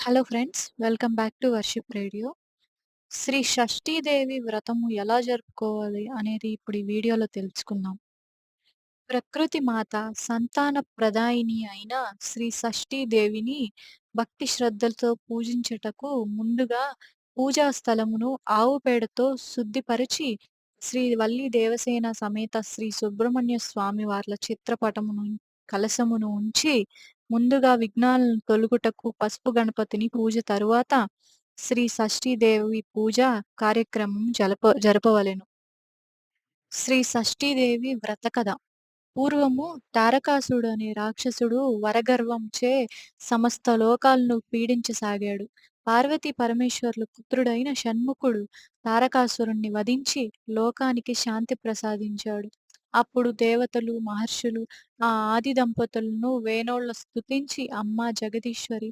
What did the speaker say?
Hello friends. Welcome back to worship radio. Shri Shashthidevi వ్రతము ఎలా జరుపుకోవాలి అనేది ఇప్పుడు ఈ వీడియోలో తెలుసుకుందాం. ప్రకృతి మాత సంతాన ప్రదాయిని అయిన శ్రీ షష్ఠీదేవిని భక్తి శ్రద్ధలతో పూజించుటకు ముందుగా పూజా స్థలమును ఆవు పేడతో శుద్ధిపరిచి శ్రీ వల్లి దేవసేన సమేత శ్రీ సుబ్రహ్మణ్య స్వామి వార్ల చిత్రపటమును కలశమును ఉంచి ముందుగా విఘ్నాలను తొలగుటకు పసుపు గణపతిని పూజ తరువాత శ్రీ షష్ఠీదేవి పూజ కార్యక్రమం జరపవలెను. శ్రీ షష్ఠీదేవి వ్రత కథ. పూర్వము తారకాసుడు అనే రాక్షసుడు వరగర్వంచే సమస్త లోకాలను పీడించసాగాడు. పార్వతీ పరమేశ్వర్ల పుత్రుడైన షణ్ముఖుడు తారకాసురుణ్ణి వధించి లోకానికి శాంతి ప్రసాదించాడు. అప్పుడు దేవతలు, మహర్షులు ఆ ఆది దంపతులను వేనోళ్ల స్తుతించి అమ్మా జగదీశ్వరి,